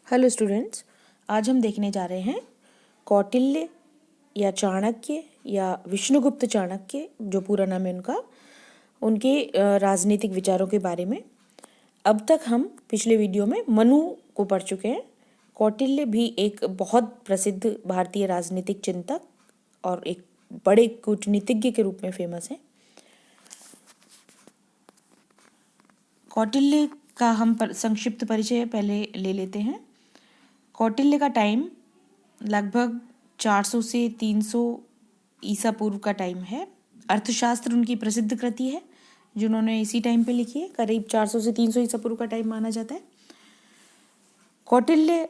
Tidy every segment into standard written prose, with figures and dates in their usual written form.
Hello students, आज हम देखने जा रहे हैं कौटिल्य या चाणक्य या विष्णुगुप्त चाणक्य, जो पूरा नाम है उनके राजनीतिक विचारों के बारे में। अब तक हम पिछले वीडियो में मनु को पढ़ चुके हैं। कौटिल्य भी एक बहुत प्रसिद्ध भारतीय राजनीतिक चिंतक और एक बड़े कूटनीतिज्ञ के रूप में फेमस है। कौटिल्य का हम संक्षिप्त परिचय पहले ले लेते हैं। कौटिल्य का टाइम लगभग 400 से 300 ईसा पूर्व का टाइम है। अर्थशास्त्र उनकी प्रसिद्ध कृति है जिन्होंने इसी टाइम पे लिखी है। करीब 400 से 300 ईसा पूर्व का टाइम माना जाता है। कौटिल्य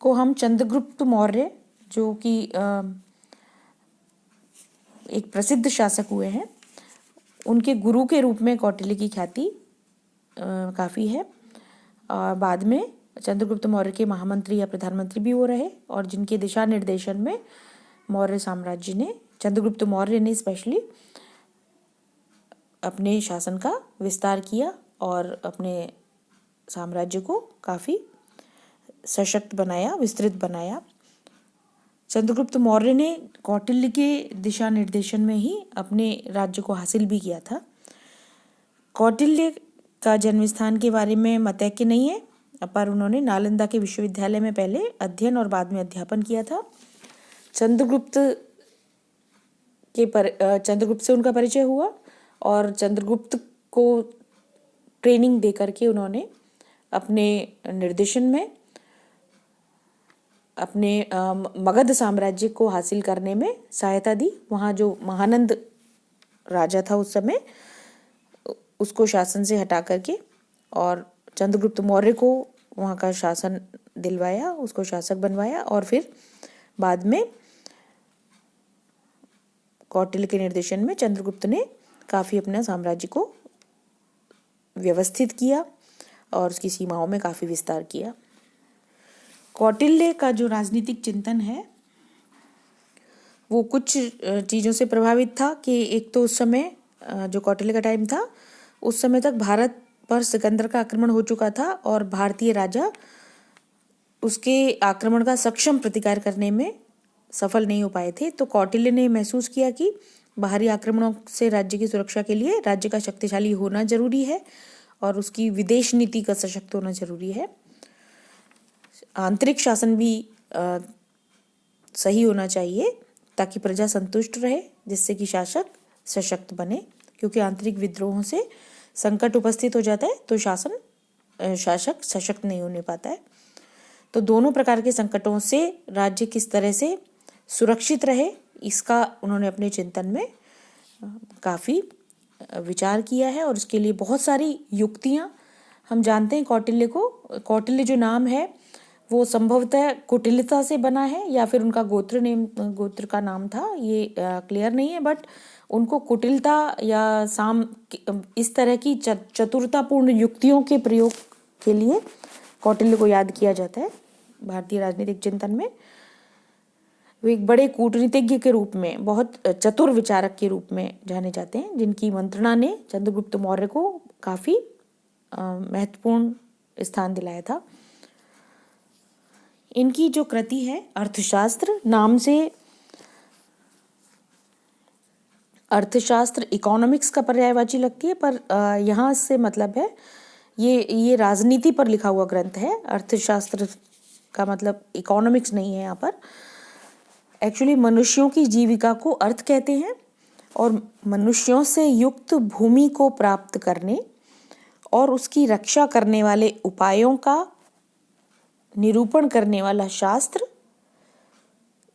को हम चंद्रगुप्त मौर्य, जो कि एक प्रसिद्ध शासक हुए हैं, उनके गुरु के रूप में कौटिल्य की ख्याति काफ़ी है। बाद में चंद्रगुप्त मौर्य के महामंत्री या प्रधानमंत्री भी वो रहे और जिनके दिशा निर्देशन में मौर्य साम्राज्य ने, चंद्रगुप्त मौर्य ने स्पेशली अपने शासन का विस्तार किया और अपने साम्राज्य को काफ़ी सशक्त बनाया, विस्तृत बनाया। चंद्रगुप्त मौर्य ने कौटिल्य के दिशा निर्देशन में ही अपने राज्य को हासिल भी किया था। कौटिल्य का जन्म स्थान के बारे में मतैक्य नहीं है, पर उन्होंने नालंदा के विश्वविद्यालय में पहले अध्ययन और बाद में अध्यापन किया था। चंद्रगुप्त से उनका परिचय हुआ और चंद्रगुप्त को ट्रेनिंग दे करके उन्होंने अपने निर्देशन में अपने मगध साम्राज्य को हासिल करने में सहायता दी। वहाँ जो महानंद राजा था उस समय, उसको शासन से हटा करके और चंद्रगुप्त मौर्य को वहाँ का शासन दिलवाया, उसको शासक बनवाया और फिर बाद में कौटिल्य के निर्देशन में चंद्रगुप्त ने काफ़ी अपना साम्राज्य को व्यवस्थित किया और उसकी सीमाओं में काफ़ी विस्तार किया। कौटिल्य का जो राजनीतिक चिंतन है वो कुछ चीज़ों से प्रभावित था कि एक तो उस समय जो कौटिल्य का टाइम था, उस समय तक भारत पर सिकंदर का आक्रमण हो चुका था और भारतीय राजा उसके आक्रमण का सक्षम प्रतिकार करने में सफल नहीं हो पाए थे। तो कौटिल्य ने महसूस किया कि बाहरी आक्रमणों से राज्य की सुरक्षा के लिए राज्य का शक्तिशाली होना जरूरी है और उसकी विदेश नीति का सशक्त होना जरूरी है। आंतरिक शासन भी सही होना चाहिए ताकि प्रजा संतुष्ट रहे, जिससे कि शासक सशक्त बने, क्योंकि आंतरिक विद्रोहों से संकट उपस्थित हो जाता है तो शासक सशक्त नहीं होने पाता है। तो दोनों प्रकार के संकटों से राज्य किस तरह से सुरक्षित रहे, इसका उन्होंने अपने चिंतन में काफ़ी विचार किया है और उसके लिए बहुत सारी युक्तियाँ हम जानते हैं। कौटिल्य जो नाम है वो संभवतः कुटिलता से बना है या फिर उनका गोत्र का नाम था, ये क्लियर नहीं है, बट उनको कुटिलता या इस तरह की चतुरतापूर्ण युक्तियों के प्रयोग के लिए कौटिल्य को याद किया जाता है भारतीय राजनीतिक चिंतन में। वो एक बड़े कूटनीतिज्ञ के रूप में, बहुत चतुर विचारक के रूप में जाने जाते हैं, जिनकी मंत्रणा ने चंद्रगुप्त मौर्य को काफ़ी महत्वपूर्ण स्थान दिलाया था। इनकी जो कृति है अर्थशास्त्र, नाम से अर्थशास्त्र इकोनॉमिक्स का पर्यायवाची लगती है, पर यहाँ से मतलब है ये राजनीति पर लिखा हुआ ग्रंथ है। अर्थशास्त्र का मतलब इकोनॉमिक्स नहीं है यहाँ पर। एक्चुअली मनुष्यों की जीविका को अर्थ कहते हैं और मनुष्यों से युक्त भूमि को प्राप्त करने और उसकी रक्षा करने वाले उपायों का निरूपण करने वाला शास्त्र,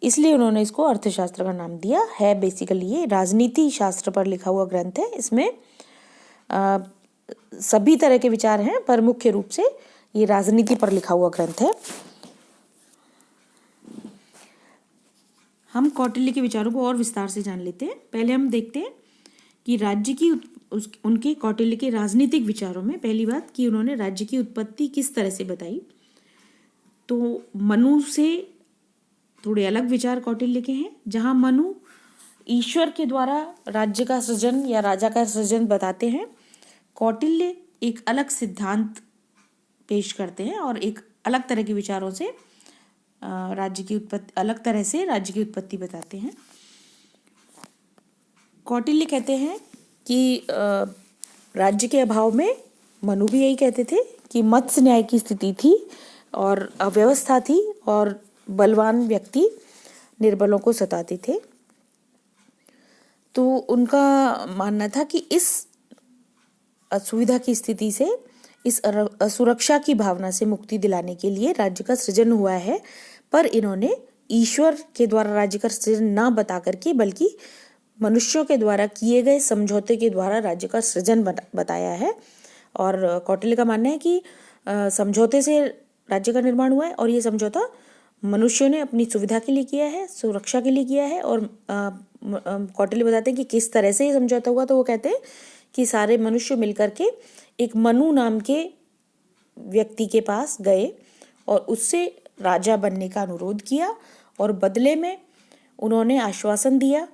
इसलिए उन्होंने इसको अर्थशास्त्र का नाम दिया है। बेसिकली ये राजनीति शास्त्र पर लिखा हुआ ग्रंथ है। इसमें सभी तरह के विचार हैं, पर मुख्य रूप से ये राजनीति पर लिखा हुआ ग्रंथ है। हम कौटिल्य के विचारों को और विस्तार से जान लेते हैं। पहले हम देखते हैं कि राज्य की उनके कौटिल्य के राजनीतिक विचारों में पहली बात कि उन्होंने राज्य की उत्पत्ति किस तरह से बताई। तो मनु से थोड़े अलग विचार कौटिल्य के हैं, जहाँ मनु ईश्वर के द्वारा राज्य का सृजन या राजा का सृजन बताते हैं। कौटिल्य एक अलग सिद्धांत पेश करते हैं और एक अलग तरह के विचारों से राज्य की उत्पत्ति बताते हैं। कौटिल्य कहते हैं कि राज्य के अभाव में, मनु भी यही कहते थे कि मत्स्य न्याय की स्थिति थी और अव्यवस्था थी और बलवान व्यक्ति निर्बलों को सताते थे। तो उनका मानना था कि इस असुविधा की स्थिति से, इस असुरक्षा की भावना से मुक्ति दिलाने के लिए राज्य का सृजन हुआ है, पर इन्होंने ईश्वर के द्वारा राज्य का सृजन ना बता करके बल्कि मनुष्यों के द्वारा किए गए समझौते के द्वारा राज्य का सृजन बताया है। और कौटिल्य का मानना है कि समझौते से राज्य का निर्माण हुआ है और ये समझौता मनुष्यों ने अपनी सुविधा के लिए किया है, सुरक्षा के लिए किया है। और कौटिल्य बताते हैं कि किस तरह से ये समझौता हुआ। तो वो कहते हैं कि सारे मनुष्य मिलकर के एक मनु नाम के व्यक्ति के पास गए और उससे राजा बनने का अनुरोध किया और बदले में उन्होंने आश्वासन दिया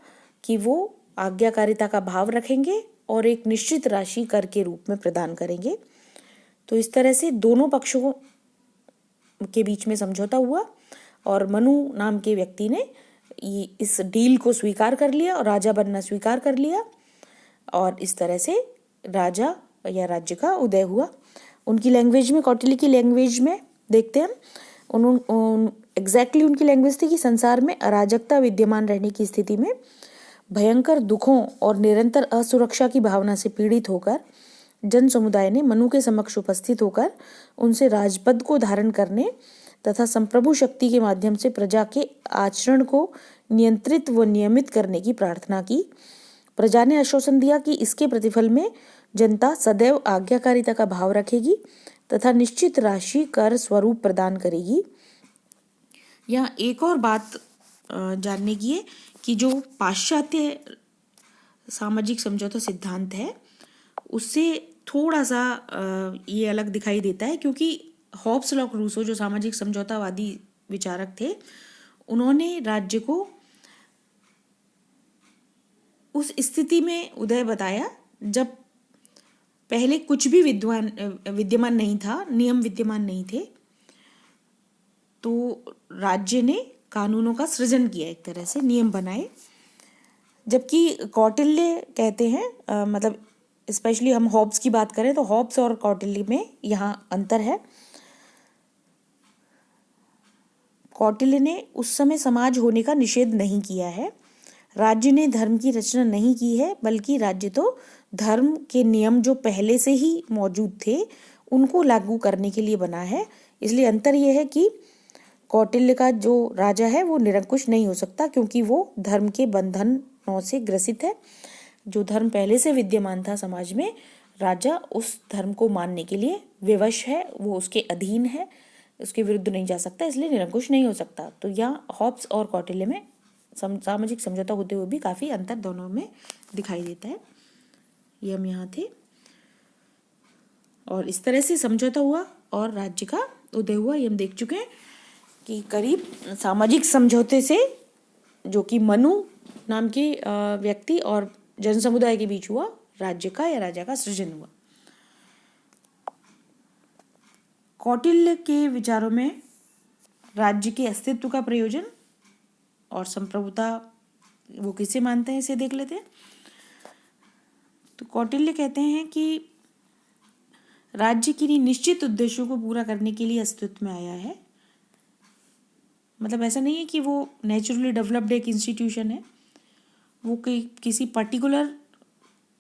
कि वो आज्ञाकारिता का भाव रखेंगे और एक निश्चित राशि कर के रूप में प्रदान करेंगे। तो इस तरह से दोनों पक्षों के बीच में समझौता हुआ और मनु नाम के व्यक्ति ने इस डील को स्वीकार कर लिया और राजा बनना स्वीकार कर लिया और इस तरह से राजा या राज्य का उदय हुआ। उनकी लैंग्वेज में, कौटिल्य की लैंग्वेज में देखते हैं एग्जैक्टली उनकी लैंग्वेज थी कि संसार में अराजकता विद्यमान रहने की स्थिति में भयंकर दुखों और निरंतर असुरक्षा की भावना से पीड़ित होकर जन समुदाय ने मनु के समक्ष उपस्थित होकर उनसे राजपद को धारण करने तथा संप्रभु शक्ति के माध्यम से प्रजा के आचरण को नियंत्रित व नियमित करने की प्रार्थना की। प्रजा ने आश्वासन दिया कि इसके प्रतिफल में जनता सदैव आज्ञाकारिता का भाव रखेगी तथा निश्चित राशि कर स्वरूप प्रदान करेगी। यहाँ एक और बात जानने की है कि जो पाश्चात्य सामाजिक समझौता सिद्धांत है उससे थोड़ा सा ये अलग दिखाई देता है, क्योंकि हॉब्स लॉक रूसो जो सामाजिक समझौतावादी विचारक थे उन्होंने राज्य को उस स्थिति में उदय बताया जब पहले कुछ भी विद्यमान नहीं था, नियम विद्यमान नहीं थे, तो राज्य ने कानूनों का सृजन किया, एक तरह से नियम बनाए। जबकि कौटिल्य कहते हैं मतलब स्पेशली हम हॉब्स की बात करें तो हॉब्स और कौटिल्य में यहाँ अंतर है। कौटिल्य ने उस समय समाज होने का निषेध नहीं किया है, राज्य ने धर्म की रचना नहीं की है, बल्कि राज्य तो धर्म के नियम जो पहले से ही मौजूद थे उनको लागू करने के लिए बना है। इसलिए अंतर यह है कि कौटिल्य का जो राजा है वो निरंकुश नहीं हो सकता, क्योंकि वो धर्म के बंधनों से ग्रसित है। जो धर्म पहले से विद्यमान था समाज में, राजा उस धर्म को मानने के लिए विवश है, वो उसके अधीन है, उसके विरुद्ध नहीं जा सकता, इसलिए निरंकुश नहीं हो सकता। तो यहाँ हॉब्स और कौटिल्य में सामाजिक समझौता होते हुए भी काफ़ी अंतर दोनों में दिखाई देता है। ये हम यहाँ थे और इस तरह से समझौता हुआ और राज्य का उदय हुआ। ये हम देख चुके हैं कि करीब सामाजिक समझौते से, जो कि मनु नाम के व्यक्ति और जन समुदाय के बीच हुआ, राज्य का या राजा का सृजन हुआ। कौटिल्य के विचारों में राज्य के अस्तित्व का प्रयोजन और संप्रभुता वो किसे मानते हैं, इसे देख लेते हैं। तो कौटिल्य कहते हैं कि राज्य किन्हीं निश्चित उद्देश्यों को पूरा करने के लिए अस्तित्व में आया है। मतलब ऐसा नहीं है कि वो नेचुरली डेवलप्ड एक इंस्टीट्यूशन है, वो किसी पर्टिकुलर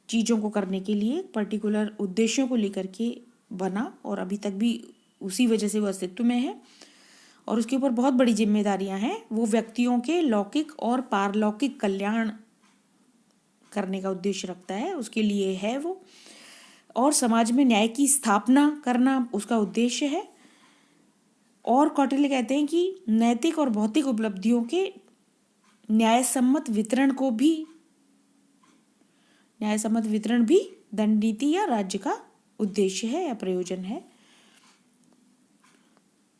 चीज़ों को करने के लिए, पर्टिकुलर उद्देश्यों को लेकर के बना और अभी तक भी उसी वजह से वो अस्तित्व में है और उसके ऊपर बहुत बड़ी जिम्मेदारियां हैं। वो व्यक्तियों के लौकिक और पारलौकिक कल्याण करने का उद्देश्य रखता है, उसके लिए है वो, और समाज में न्याय की स्थापना करना उसका उद्देश्य है। और कौटिल्य कहते हैं कि नैतिक और भौतिक उपलब्धियों के न्यायसम्मत वितरण भी दंड नीति या राज्य का उद्देश्य है या प्रयोजन है।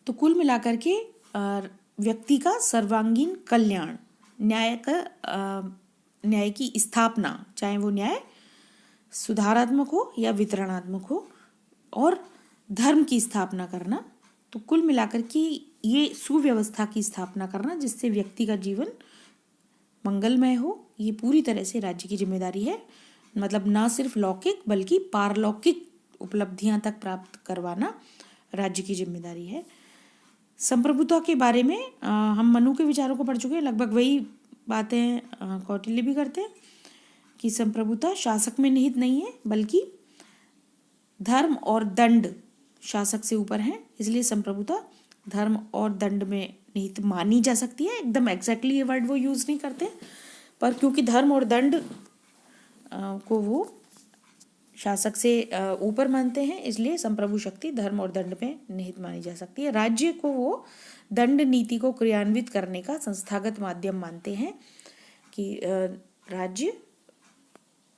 तो कुल मिलाकर के व्यक्ति का सर्वांगीण कल्याण, न्याय की स्थापना, चाहे वो न्याय सुधारात्मक हो या वितरणात्मक हो, और धर्म की स्थापना करना, तो कुल मिलाकर के ये सुव्यवस्था की स्थापना करना जिससे व्यक्ति का जीवन मंगलमय हो, ये पूरी तरह से राज्य की जिम्मेदारी है। मतलब ना सिर्फ लौकिक बल्कि पारलौकिक उपलब्धियां तक प्राप्त करवाना राज्य की जिम्मेदारी है। संप्रभुता के बारे में हम मनु के विचारों को पढ़ चुके हैं, लगभग वही बातें कौटिल्य भी करते हैं कि संप्रभुता शासक में निहित नहीं है बल्कि धर्म और दंड शासक से ऊपर है, इसलिए संप्रभुता धर्म और दंड में निहित मानी जा सकती है। एकदम एग्जैक्टली ये वर्ड वो यूज नहीं करते, पर क्योंकि धर्म और दंड को वो शासक से ऊपर मानते हैं, इसलिए संप्रभु शक्ति धर्म और दंड में निहित मानी जा सकती है। राज्य को वो दंड नीति को क्रियान्वित करने का संस्थागत माध्यम मानते हैं कि राज्य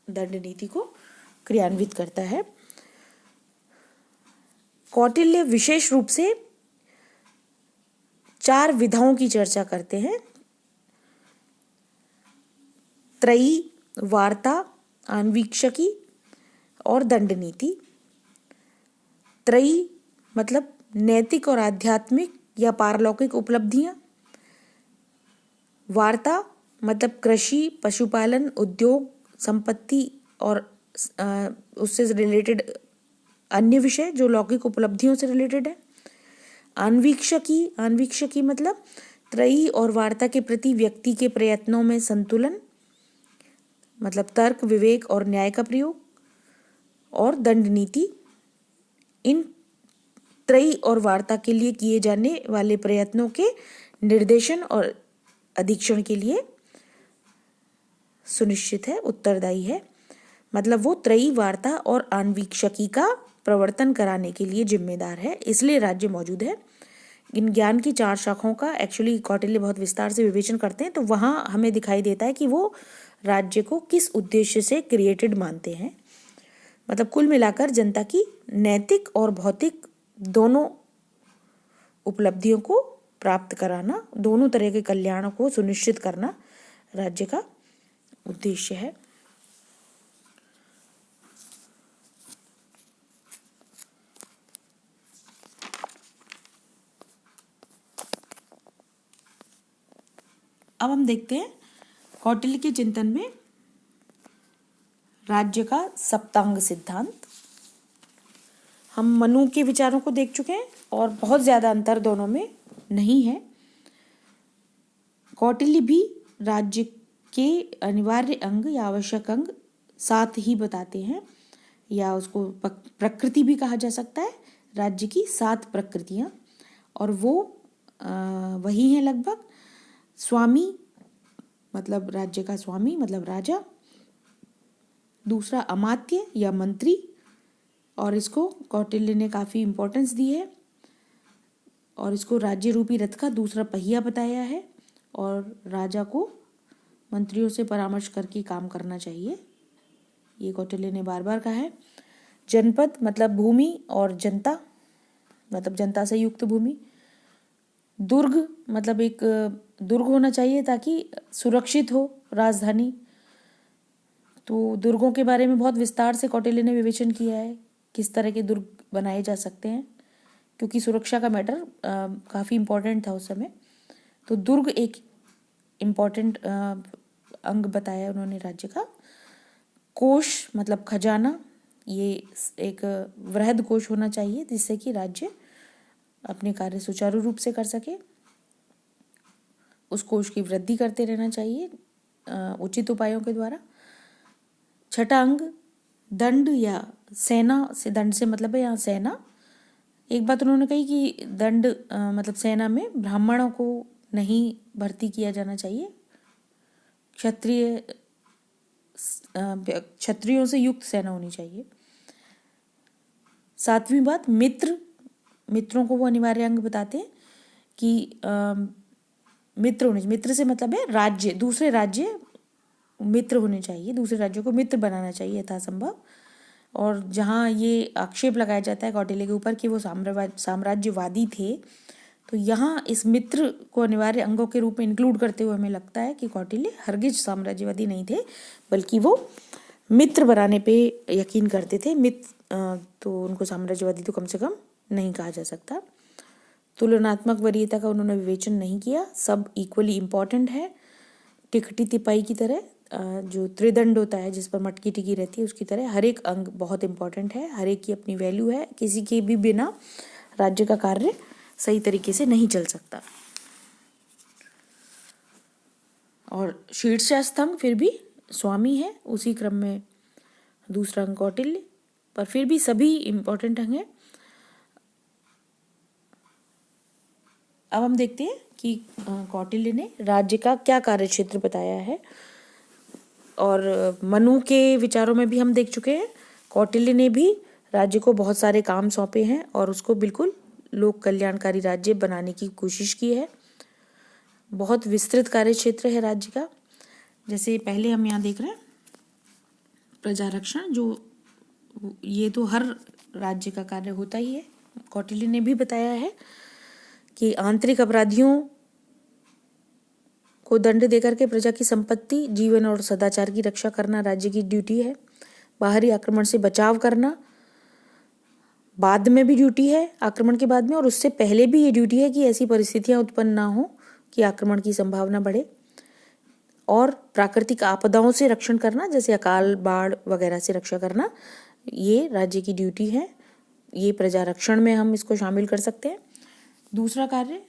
दंड नीति को क्रियान्वित करता है। कौटिल्य विशेष रूप से 4 विधाओं की चर्चा करते हैं, त्रयी, वार्ता, अन्वीक्षकी और दंड नीति। त्रयी मतलब नैतिक और आध्यात्मिक या पारलौकिक उपलब्धियां। वार्ता मतलब कृषि, पशुपालन, उद्योग, संपत्ति और उससे रिलेटेड अन्य विषय जो लौकिक उपलब्धियों से रिलेटेड है। अन्वीक्षकी मतलब त्रयी और वार्ता के प्रति व्यक्ति के प्रयत्नों में संतुलन, मतलब तर्क, विवेक और न्याय का प्रयोग। और दंड नीति इन त्रयी और वार्ता के लिए किए जाने वाले प्रयत्नों के निर्देशन और अधीक्षण के लिए सुनिश्चित है, उत्तरदायी है। मतलब वो त्रयी, वार्ता और अन्वीक्षकी का प्रवर्तन कराने के लिए जिम्मेदार है, इसलिए राज्य मौजूद है। इन ज्ञान की 4 शाखाओं का एक्चुअली कौटिल्य बहुत विस्तार से विवेचन करते हैं, तो वहाँ हमें दिखाई देता है कि वो राज्य को किस उद्देश्य से क्रिएटेड मानते हैं। मतलब कुल मिलाकर जनता की नैतिक और भौतिक दोनों उपलब्धियों को प्राप्त कराना, दोनों तरह के कल्याण को सुनिश्चित करना राज्य का उद्देश्य है। अब हम देखते हैं कौटिल्य के चिंतन में राज्य का सप्तांग सिद्धांत। हम मनु के विचारों को देख चुके हैं और बहुत ज्यादा अंतर दोनों में नहीं है। कौटिल्य भी राज्य के अनिवार्य अंग या आवश्यक अंग 7 ही बताते हैं, या उसको प्रकृति भी कहा जा सकता है, राज्य की 7 प्रकृतियां, और वो वही हैं लगभग। स्वामी मतलब राज्य का स्वामी मतलब राजा, दूसरा अमात्य या मंत्री, और इसको कौटिल्य ने काफ़ी इम्पोर्टेंस दी है और इसको राज्य रूपी रथ का दूसरा पहिया बताया है, और राजा को मंत्रियों से परामर्श करके काम करना चाहिए, ये कौटिल्य ने बार बार कहा है। जनपद मतलब भूमि और जनता मतलब जनता से युक्त भूमि। दुर्ग मतलब एक दुर्ग होना चाहिए ताकि सुरक्षित हो राजधानी। तो दुर्गों के बारे में बहुत विस्तार से कौटिल्य ने विवेचन किया है, किस तरह के दुर्ग बनाए जा सकते हैं, क्योंकि सुरक्षा का मैटर काफ़ी इम्पोर्टेंट था उस समय। तो दुर्ग एक इम्पोर्टेंट अंग बताया उन्होंने राज्य का। कोष मतलब खजाना, ये एक वृहद कोष होना चाहिए जिससे कि राज्य अपने कार्य सुचारू रूप से कर सके। उस कोष की वृद्धि करते रहना चाहिए उचित उपायों के द्वारा। छठा अंग दंड या सेना से, दंड से मतलब है यहाँ सेना। एक बात उन्होंने कही कि दंड मतलब सेना में ब्राह्मणों को नहीं भर्ती किया जाना चाहिए, क्षत्रियों से युक्त सेना होनी चाहिए। 7वीं बात मित्रों को वो अनिवार्य अंग बताते हैं कि मित्र होने, मित्र से मतलब है राज्य, दूसरे राज्य मित्र होने चाहिए, दूसरे राज्यों को मित्र बनाना चाहिए यथासंभव। और जहाँ ये आक्षेप लगाया जाता है कौटिल्य के ऊपर कि वो साम्राज्यवादी थे, तो यहाँ इस मित्र को अनिवार्य अंगों के रूप में इंक्लूड करते हुए हमें लगता है कि कौटिल्य हरगिज साम्राज्यवादी नहीं थे, बल्कि वो मित्र बनाने पे यकीन करते थे। तो उनको साम्राज्यवादी तो कम से कम नहीं कहा जा सकता। तुलनात्मक वरीयता का उन्होंने विवेचन नहीं किया, सब इक्वली इम्पॉर्टेंट है। टिकटी तिपाई की तरह जो त्रिदंड होता है जिस पर मटकी टिकी रहती है उसकी तरह हर एक अंग बहुत इम्पॉर्टेंट है, हर एक की अपनी वैल्यू है, किसी के भी बिना राज्य का कार्य सही तरीके से नहीं चल सकता। और शीर्ष स्तंभ फिर भी स्वामी है, उसी क्रम में दूसरा अंग कौटिल्य, पर फिर भी सभी इम्पोर्टेंट अंग हैं। अब हम देखते हैं कि कौटिल्य ने राज्य का क्या कार्यक्षेत्र बताया है। और मनु के विचारों में भी हम देख चुके हैं, कौटिल्य ने भी राज्य को बहुत सारे काम सौंपे हैं और उसको बिल्कुल लोक कल्याणकारी राज्य बनाने की कोशिश की है। बहुत विस्तृत कार्यक्षेत्र है राज्य का। जैसे पहले हम यहाँ देख रहे हैं प्रजा रक्षण, जो ये तो हर राज्य का कार्य होता ही है। कौटिल्य ने भी बताया है कि आंतरिक अपराधियों को दंड देकर के प्रजा की संपत्ति, जीवन और सदाचार की रक्षा करना राज्य की ड्यूटी है। बाहरी आक्रमण से बचाव करना बाद में भी ड्यूटी है, आक्रमण के बाद में, और उससे पहले भी ये ड्यूटी है कि ऐसी परिस्थितियां उत्पन्न ना हो कि आक्रमण की संभावना बढ़े। और प्राकृतिक आपदाओं से रक्षण करना, जैसे अकाल, बाढ़ वगैरह से रक्षा करना, ये राज्य की ड्यूटी है। ये प्रजा रक्षण में हम इसको शामिल कर सकते हैं। दूसरा कार्य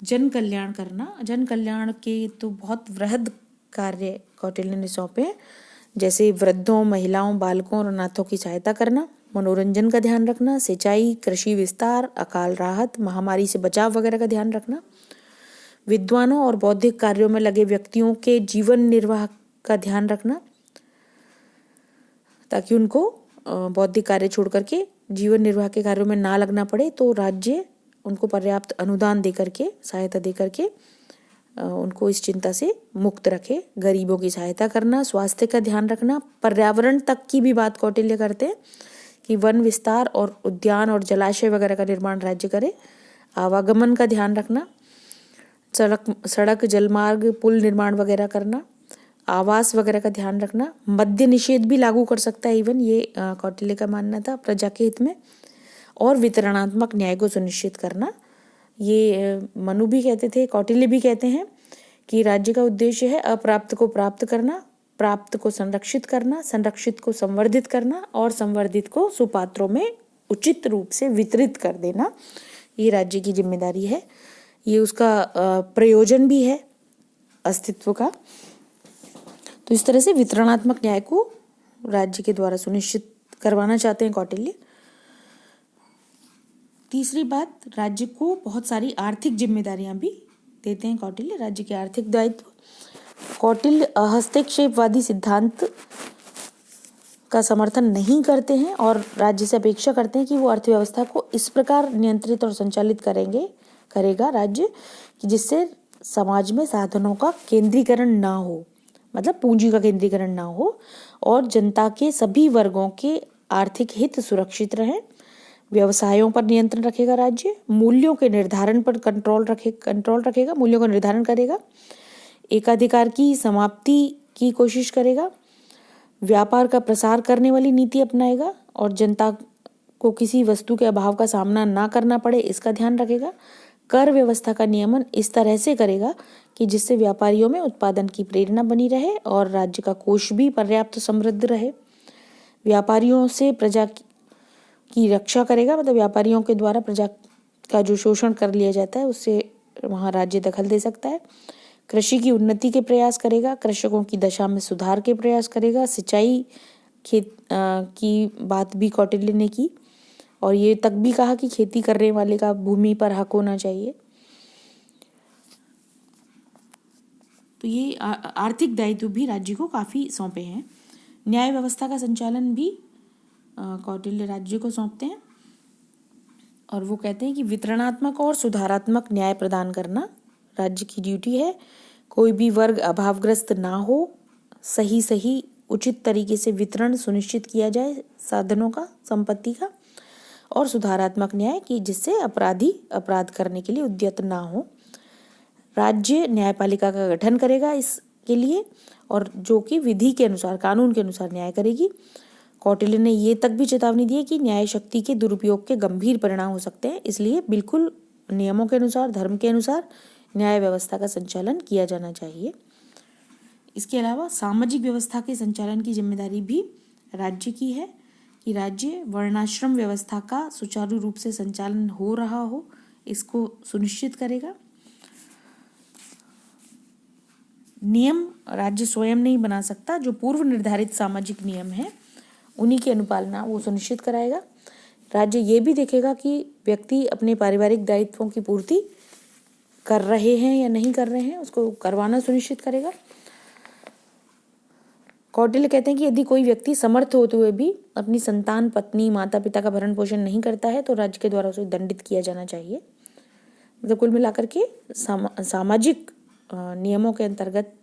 जन कल्याण करना। जन कल्याण के तो बहुत वृहद कार्य कौटिल्य ने सौंपे हैं, जैसे वृद्धों, महिलाओं, बालकों और अनाथों की सहायता करना, मनोरंजन का ध्यान रखना, सिंचाई, कृषि विस्तार, अकाल राहत, महामारी से बचाव वगैरह का ध्यान रखना, विद्वानों और बौद्धिक कार्यों में लगे व्यक्तियों के जीवन निर्वाह का ध्यान रखना, ताकि उनको बौद्धिक कार्य छोड़ करके जीवन निर्वाह के कार्यों में ना लगना पड़े, तो राज्य उनको पर्याप्त अनुदान दे करके, सहायता दे करके उनको इस चिंता से मुक्त रखे। गरीबों की सहायता करना, स्वास्थ्य का ध्यान रखना, पर्यावरण तक की भी बात कौटिल्य करते हैं कि वन विस्तार और उद्यान और जलाशय वगैरह का निर्माण राज्य करे। आवागमन का ध्यान रखना, सड़क, जलमार्ग, पुल निर्माण वगैरह करना, आवास वगैरह का ध्यान रखना, मद्य निषेध भी लागू कर सकता है इवन, ये कौटिल्य का मानना था प्रजा के हित में। और वितरणात्मक न्याय को सुनिश्चित करना, ये मनु भी कहते थे, कौटिल्य भी कहते हैं कि राज्य का उद्देश्य है अप्राप्त को प्राप्त करना, प्राप्त को संरक्षित करना, संरक्षित को संवर्धित करना और संवर्धित को सुपात्रों में उचित रूप से वितरित कर देना। ये राज्य की जिम्मेदारी है, ये उसका प्रयोजन भी है अस्तित्व का। तो इस तरह से वितरणात्मक न्याय को राज्य के द्वारा सुनिश्चित करवाना चाहते हैं कौटिल्य। तीसरी बात, राज्य को बहुत सारी आर्थिक जिम्मेदारियां भी देते हैं कौटिल्य, राज्य के आर्थिक दायित्व। कौटिल्य हस्तक्षेपवादी सिद्धांत का समर्थन नहीं करते हैं और राज्य से अपेक्षा करते हैं कि वो अर्थव्यवस्था को इस प्रकार नियंत्रित और संचालित करेगा राज्य कि जिससे समाज में साधनों का केंद्रीकरण ना हो, मतलब पूंजी का केंद्रीकरण ना हो, और जनता के सभी वर्गों के आर्थिक हित सुरक्षित रहे। व्यवसायों पर नियंत्रण रखेगा राज्य, मूल्यों के निर्धारण पर कंट्रोल रखेगा, मूल्यों का निर्धारण करेगा, एकाधिकार की समाप्ति की कोशिश करेगा, व्यापार का प्रसार करने वाली नीति अपनाएगा और जनता को किसी वस्तु के अभाव का सामना ना करना पड़े इसका ध्यान रखेगा। कर व्यवस्था का नियमन इस तरह से करेगा कि जिससे व्यापारियों में उत्पादन की प्रेरणा बनी रहे और राज्य का कोष भी पर्याप्त समृद्ध रहे। व्यापारियों से प्रजा की रक्षा करेगा, मतलब व्यापारियों के द्वारा प्रजा का जो शोषण कर लिया जाता है उससे वहाँ राज्य दखल दे सकता है। कृषि की उन्नति के प्रयास करेगा, कृषकों की दशा में सुधार के प्रयास करेगा। सिंचाई खेत की बात भी कौटिल्य ने की और ये तक भी कहा कि खेती करने वाले का भूमि पर हक होना चाहिए। तो ये आर्थिक दायित्व भी राज्य को काफी सौंपे हैं। न्याय व्यवस्था का संचालन भी कौटिल्य राज्य को सौंपते हैं और वो कहते हैं कि वितरणात्मक और सुधारात्मक न्याय प्रदान करना राज्य की ड्यूटी है। कोई भी वर्ग अभावग्रस्त ना हो, सही उचित तरीके से वितरण सुनिश्चित किया जाए साधनों का, संपत्ति का। और सुधारात्मक न्याय कि जिससे अपराधी अपराध करने के लिए उद्यत ना हो। राज्य न्यायपालिका का गठन करेगा इसके लिए और जो कि विधि के अनुसार, कानून के अनुसार न्याय करेगी। कौटिल्य ने ये तक भी चेतावनी दी है कि न्याय शक्ति के दुरुपयोग के गंभीर परिणाम हो सकते हैं, इसलिए बिल्कुल नियमों के अनुसार, धर्म के अनुसार न्याय व्यवस्था का संचालन किया जाना चाहिए। इसके अलावा सामाजिक व्यवस्था के संचालन की जिम्मेदारी भी राज्य की है कि राज्य वर्णाश्रम व्यवस्था का सुचारू रूप से संचालन हो रहा हो, इसको सुनिश्चित करेगा। नियम राज्य स्वयं नहीं बना सकता, जो पूर्व निर्धारित सामाजिक नियम हैं उन्हीं की अनुपालना वो सुनिश्चित कराएगा। राज्य ये भी देखेगा कि व्यक्ति अपने पारिवारिक दायित्वों की पूर्ति कर रहे हैं या नहीं कर रहे हैं, उसको करवाना सुनिश्चित करेगा। कौटिल्य कहते हैं कि यदि कोई व्यक्ति समर्थ होते हुए भी अपनी संतान, पत्नी, माता पिता का भरण पोषण नहीं करता है तो राज्य के द्वारा उसे दंडित किया जाना चाहिए। मतलब कुल मिलाकर के सामाजिक नियमों के अंतर्गत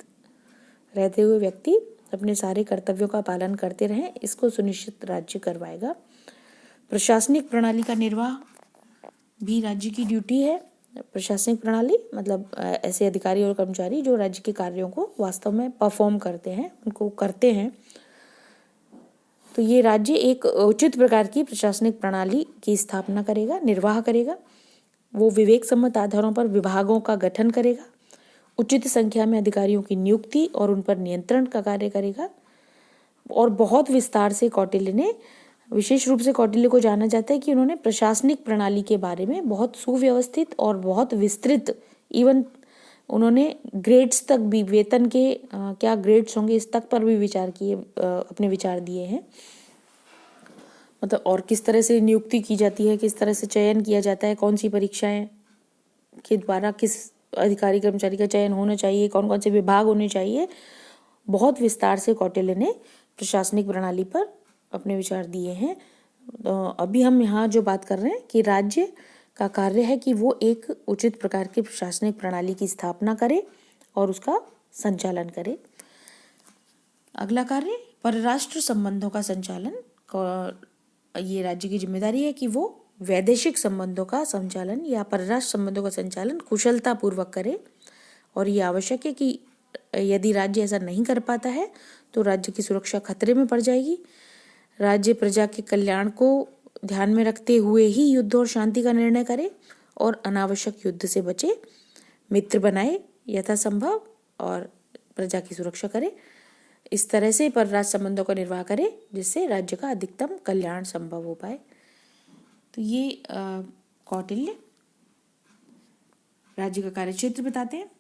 रहते हुए व्यक्ति अपने सारे कर्तव्यों का पालन करते रहें, इसको सुनिश्चित राज्य करवाएगा। प्रशासनिक प्रणाली का निर्वाह भी राज्य की ड्यूटी है। प्रशासनिक प्रणाली मतलब ऐसे अधिकारी और कर्मचारी जो राज्य के कार्यों को वास्तव में परफॉर्म करते हैं, उनको करते हैं। तो ये राज्य एक उचित प्रकार की प्रशासनिक प्रणाली की स्थापना करेगा, निर्वाह करेगा। वो विवेक सम्मत आधारों पर विभागों का गठन करेगा, उचित संख्या में अधिकारियों की नियुक्ति और उन पर नियंत्रण का कार्य करेगा। और बहुत विस्तार से कौटिल्य ने, विशेष रूप से कौटिल्य को जाना जाता है कि उन्होंने प्रशासनिक प्रणाली के बारे में बहुत सुव्यवस्थित और बहुत विस्तृत, इवन उन्होंने ग्रेड्स तक भी, वेतन के क्या ग्रेड्स होंगे इस तक पर भी विचार किए, अपने विचार दिए हैं। मतलब और किस तरह से नियुक्ति की जाती है, किस तरह से चयन किया जाता है, कौन सी परीक्षाएं के द्वारा किस अधिकारी कर्मचारी का चयन होना चाहिए, कौन कौन से विभाग होने चाहिए, बहुत विस्तार से कौटिल्य ने प्रशासनिक प्रणाली पर अपने विचार दिए हैं। तो अभी हम यहाँ जो बात कर रहे हैं कि राज्य का कार्य है कि वो एक उचित प्रकार की प्रशासनिक प्रणाली की स्थापना करे और उसका संचालन करे। अगला कार्य परराष्ट्र संबंधों का संचालन। ये राज्य की जिम्मेदारी है कि वो वैदेशिक संबंधों का संचालन या परराष्ट्र संबंधों का संचालन कुशलता पूर्वक करे। और ये आवश्यक है कि यदि राज्य ऐसा नहीं कर पाता है तो राज्य की सुरक्षा खतरे में पड़ जाएगी। राज्य प्रजा के कल्याण को ध्यान में रखते हुए ही युद्ध और शांति का निर्णय करे और अनावश्यक युद्ध से बचे, मित्र बनाए यथासंभव और प्रजा की सुरक्षा करे। इस तरह से परराष्ट्र संबंधों का निर्वाह करे जिससे राज्य का अधिकतम कल्याण संभव हो पाए। तो ये कौटिल्य राज्य का कार्यक्षेत्र बताते हैं।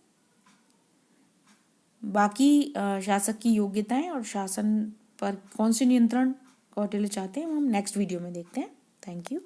बाकी शासक की योग्यताएं और शासन पर कौन से नियंत्रण कौटिल्य चाहते हैं हम नेक्स्ट वीडियो में देखते हैं। Thank you.